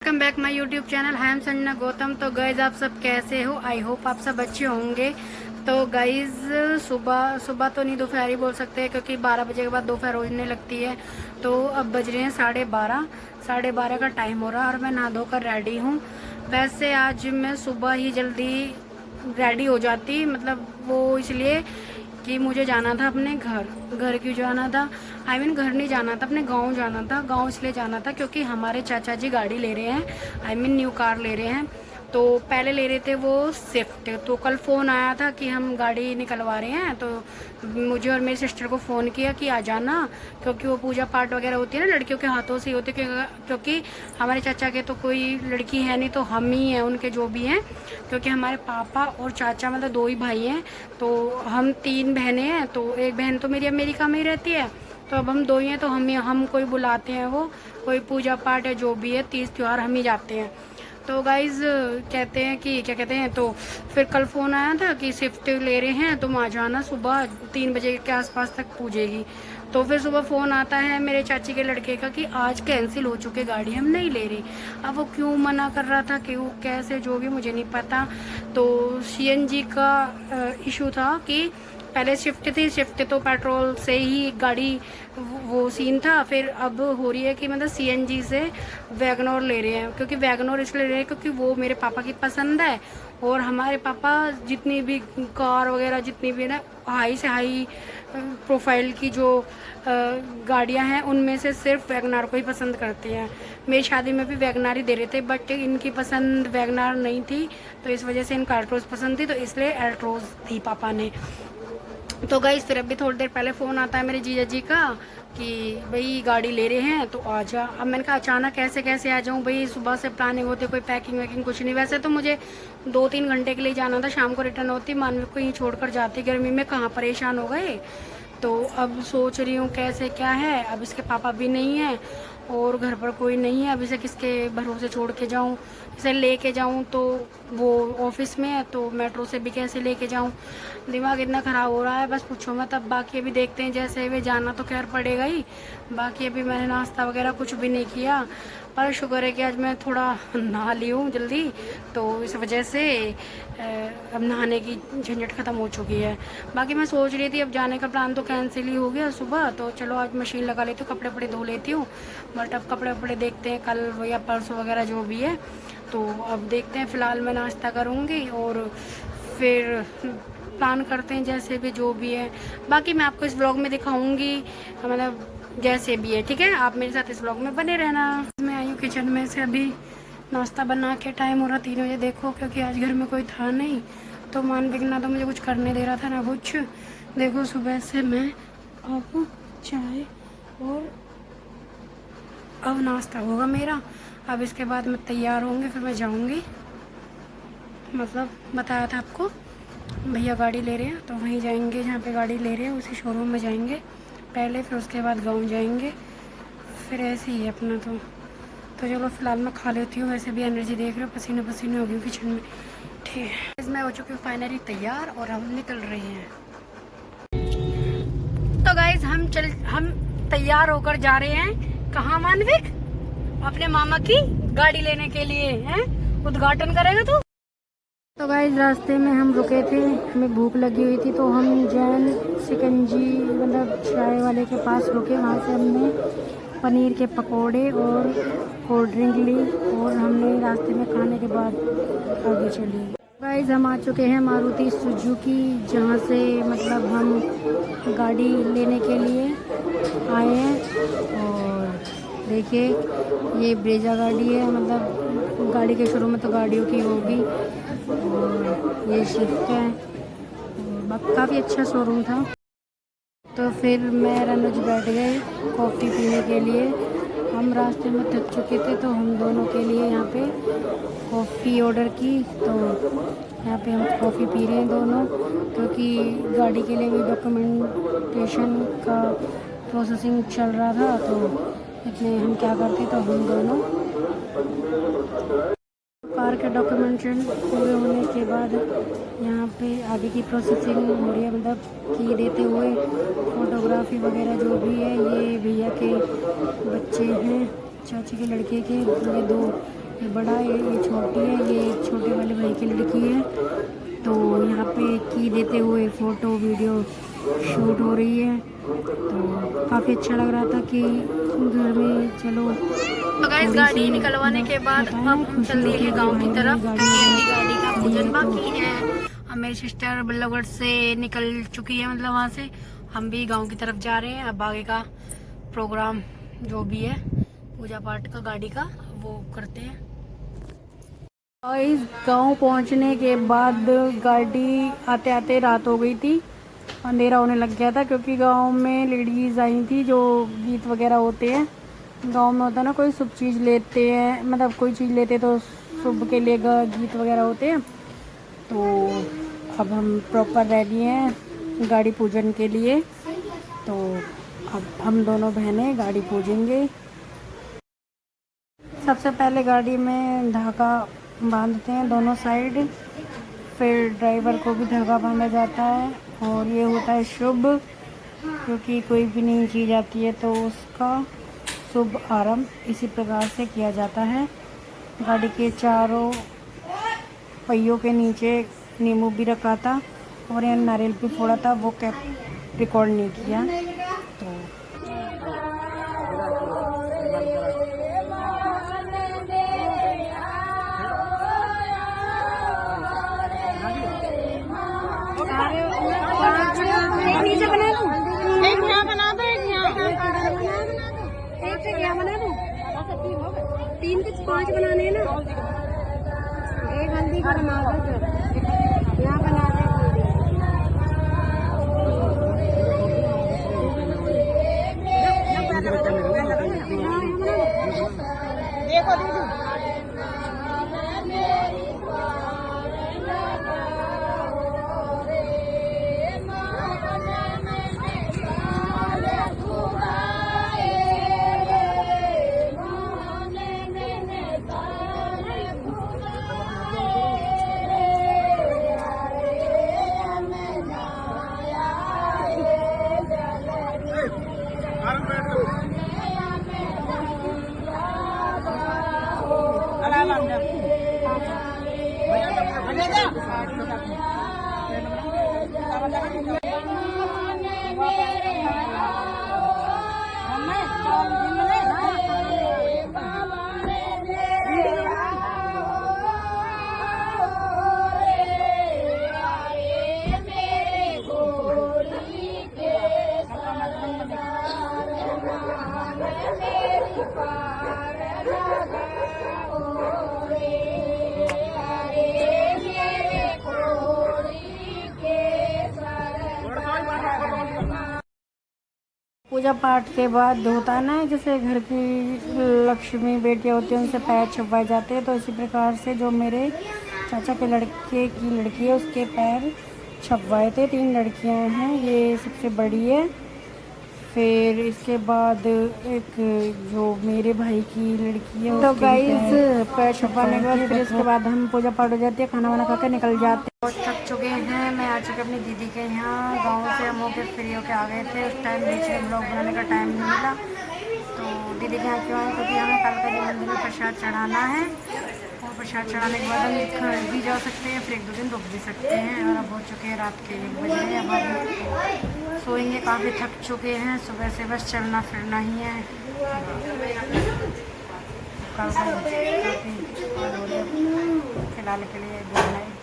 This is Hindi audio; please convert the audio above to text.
Welcome back my YouTube channel. I am Sanjana Gautam. तो गाइज आप सब कैसे हो? आई होप आप सब अच्छे होंगे। तो गाइज सुबह सुबह तो नहीं, दोपहर ही बोल सकते हैं क्योंकि 12 बजे के बाद दोपहर होने लगती है। तो अब बज रहे हैं 12:30। 12:30 का टाइम हो रहा है और मैं नहा धोकर रेडी हूँ। वैसे आज मैं सुबह ही जल्दी रेडी हो जाती, मतलब वो इसलिए कि मुझे जाना था अपने घर। घर क्यों जाना था? आई मीन घर नहीं जाना था, अपने गांव जाना था। गांव इसलिए जाना था क्योंकि हमारे चाचा जी गाड़ी ले रहे हैं, आई मीन न्यू कार ले रहे हैं। तो पहले ले रहे थे वो स्विफ्ट। तो कल फ़ोन आया था कि हम गाड़ी निकलवा रहे हैं। तो मुझे और मेरी सिस्टर को फ़ोन किया कि आ जाना, क्योंकि वो पूजा पाठ वगैरह होती है ना, लड़कियों के हाथों से होती है। क्योंकि हमारे चाचा के तो कोई लड़की है नहीं, तो हम ही हैं उनके जो भी हैं। क्योंकि हमारे पापा और चाचा मतलब दो ही भाई हैं, तो हम 3 बहनें हैं। तो एक बहन तो मेरी अमेरिका में ही रहती है, तो अब हम 2 ही हैं। तो हम कोई बुलाते हैं, वो कोई पूजा पाठ है जो भी है, तीज त्यौहार हम ही जाते हैं। तो गाइज़ कहते हैं कि क्या कहते हैं, तो फिर कल फ़ोन आया था कि स्विफ्ट ले रहे हैं, तुम आ जाना, सुबह 3 बजे के आसपास तक पूजेगी। तो फिर सुबह फ़ोन आता है मेरे चाची के लड़के का कि आज कैंसिल हो चुके, गाड़ी हम नहीं ले रहे। अब वो क्यों मना कर रहा था, क्यों कैसे जो भी मुझे नहीं पता। तो सीएनजी का इशू था कि पहले शिफ्ट थी, शिफ्ट तो पेट्रोल से ही गाड़ी वो सीन था। फिर अब हो रही है कि मतलब सीएनजी से वैगनोर ले रहे हैं। क्योंकि वैगनोर इसलिए ले रहे हैं क्योंकि वो मेरे पापा की पसंद है। और हमारे पापा जितनी भी कार वगैरह जितनी भी ना हाई से हाई प्रोफाइल की जो गाड़ियां हैं, उनमें से सिर्फ वैगनार को ही पसंद करते हैं। मेरी शादी में भी वैगनार ही दे रहे थे, बट इनकी पसंद वैगनार नहीं थी, तो इस वजह से इनको एल्ट्रोज पसंद थी, तो इसलिए एल्ट्रोज दी पापा ने। तो गाइस फिर अभी थोड़ी देर पहले फ़ोन आता है मेरे जीजा जी का कि भाई गाड़ी ले रहे हैं तो आ जा। अब मैंने कहा अचानक कैसे कैसे आ जाऊं भाई, सुबह से प्लानिंग होती, कोई पैकिंग वैकिंग कुछ नहीं। वैसे तो मुझे 2-3 घंटे के लिए जाना था, शाम को रिटर्न होती, मानवी को यहीं छोड़कर जाती, गर्मी में कहाँ परेशान हो गए। तो अब सोच रही हूँ कैसे क्या है। अब इसके पापा भी नहीं है और घर पर कोई नहीं है, अब इसे किसके भरोसे छोड़ के जाऊँ, इसे लेके जाऊँ तो वो ऑफिस में है, तो मेट्रो से भी कैसे लेके जाऊँ। दिमाग इतना ख़राब हो रहा है, बस पूछो मत। अब बाकी अभी देखते हैं, जैसे वे जाना तो खैर पड़ेगा ही। बाकी अभी मैंने नाश्ता वगैरह कुछ भी नहीं किया, पर शुक्र है कि आज मैं थोड़ा नहा ली हूँ जल्दी, तो इस वजह से अब नहाने की झंझट ख़त्म हो चुकी है। बाकी मैं सोच रही थी अब जाने का प्लान तो कैंसिल ही हो गया सुबह, तो चलो आज मशीन लगा लेती हूँ, कपड़े वपड़े धो लेती हूँ। बट अब कपड़े वपड़े देखते हैं कल या परसों वगैरह जो भी है। तो अब देखते हैं, फ़िलहाल मैं नाश्ता करूँगी और फिर प्लान करते हैं जैसे भी जो भी है। बाकी मैं आपको इस व्लॉग में दिखाऊंगी, मतलब जैसे भी है, ठीक है। आप मेरे साथ इस व्लॉग में बने रहना। मैं आई हूँ किचन में से, अभी नाश्ता बना के टाइम हो रहा 3 बजे। देखो क्योंकि आज घर में कोई था नहीं, तो मान बिगना तो मुझे कुछ करने दे रहा था ना कुछ। देखो सुबह से मैं अब चाय और अब नाश्ता होगा मेरा। अब इसके बाद मैं तैयार होंगी, फिर मैं जाऊंगी, मतलब बताया था आपको भैया गाड़ी ले रहे हैं, तो वहीं जाएंगे जहाँ पे गाड़ी ले रहे हैं, उसी शोरूम में जाएंगे पहले, फिर उसके बाद गाँव जाएंगे, फिर ऐसे ही है अपना। तो चलो फिलहाल मैं खा लेती हूँ, वैसे भी एनर्जी देख रहे हो, पसीने पसीने हो गई किचन में। ठीक है, मैं हो चुकी हूँ फाइनली तैयार और हम निकल रहे हैं। तो गाइज हम तैयार होकर जा रहे हैं कहाँ मानविक? अपने मामा की गाड़ी लेने के लिए। हैं, उद्घाटन करेगा तू? तो गाइस रास्ते में हम रुके थे, हमें भूख लगी हुई थी, तो हम जैन सिकंजी मतलब चाय वाले के पास रुके। वहाँ से हमने पनीर के पकोड़े और कोल्ड ड्रिंक ली और हमने रास्ते में खाने के बाद आगे चली। गाइस हम आ चुके हैं मारुति सुजुकी, जहाँ से मतलब हम गाड़ी लेने के लिए आए हैं। और देखिए ये ब्रेजा गाड़ी है, मतलब गाड़ी के शुरू में तो गाड़ियों की होगी। और ये शिफ्ट है, और काफ़ी अच्छा शोरूम था। तो फिर मैं रनुज बैठ गए कॉफ़ी पीने के लिए। हम रास्ते में थक चुके थे, तो हम दोनों के लिए यहाँ पे कॉफ़ी ऑर्डर की। तो यहाँ पे हम कॉफ़ी पी रहे हैं दोनों, क्योंकि गाड़ी के लिए भी डॉक्यूमेंटेशन का प्रोसेसिंग चल रहा था। तो इसलिए हम क्या करते, तो हम दोनों कार के डॉक्यूमेंटेशन पूरे होने के बाद यहाँ पे आगे की प्रोसेसिंग हो रही है, मतलब की देते हुए फोटोग्राफी वगैरह जो भी है। ये भैया के बच्चे हैं, चाची के लड़के के, ये 2 ये बड़ा है, ये छोटी है, ये छोटे वाले भाई की लड़की है। तो यहाँ पे की देते हुए फ़ोटो वीडियो शूट हो रही है। तो काफ़ी अच्छा लग रहा था कि घर में चलो। तो गाइस गाड़ी निकलवाने के बाद अब हम चल दिए हैं गांव की तरफ। गाड़ी का पूजन बाकी है। अब मेरी सिस्टर बल्लभगढ़ से निकल चुकी है, मतलब वहाँ से हम भी गांव की तरफ जा रहे हैं। अब आगे का प्रोग्राम जो भी है पूजा पाठ का गाड़ी का वो करते हैं। इस गांव पहुंचने के बाद गाड़ी आते आते रात हो गई थी, अंधेरा होने लग गया था, क्योंकि गांव में लेडीज़ आई थी जो गीत वगैरह होते हैं। गांव में होता है ना, कोई शुभ चीज़ लेते हैं, मतलब कोई चीज़ लेते तो शुभ के लिए गीत वगैरह होते हैं। तो अब हम प्रॉपर रेडी हैं गाड़ी पूजन के लिए। तो अब हम दोनों बहनें गाड़ी पूजेंगे। सबसे पहले गाड़ी में धागा बांधते हैं दोनों साइड, फिर ड्राइवर को भी धागा बांधा जाता है। और ये होता है शुभ, क्योंकि कोई भी नई चीज़ आती है तो उसका शुभ आरंभ इसी प्रकार से किया जाता है। गाड़ी के चारों पहियों के नीचे नींबू भी रखा था और यहाँ नारियल भी फोड़ा था, वो कैप रिकॉर्ड नहीं किया। तो तीन कुछ 5 बनाने हैं ना, एक हल्दी का बना दो, यहाँ बना दो। पूजा पाठ के बाद होता है ना, जैसे घर की लक्ष्मी बेटियां होती हैं उनसे पैर छपवाए जाते हैं। तो इसी प्रकार से जो मेरे चाचा के लड़के की लड़की है उसके पैर छपवाए थे। 3 लड़कियां हैं, ये सबसे बड़ी है। फिर इसके बाद एक जो मेरे भाई की लड़की है, तो गाइस पैर छपवाने के बाद फिर इसके बाद हम पूजा पाठ हो जाती है, खाना वाना खा कर निकल जाते हैं। बहुत थक चुके हैं। मैं आ चुकी अपनी दीदी के यहाँ। गांव से हम होकर फ्री होकर आ गए थे। उस टाइम बीच में ब्लॉग बनाने का टाइम नहीं मिला। तो दीदी के यहाँ क्यों आए, क्योंकि हमें कालका मंदिर में प्रसाद चढ़ाना है। और प्रसाद चढ़ाने के बाद हम घर भी जा सकते हैं, फिर 1-2 दिन रुक भी सकते हैं। और अब हो चुके हैं रात के 1 बज रहे हैं। अब हम सोएंगे, काफ़ी थक चुके हैं। सुबह से बस चलना फिरना ही है। काफ़ी फिलहाल के लिए गुड नाइट।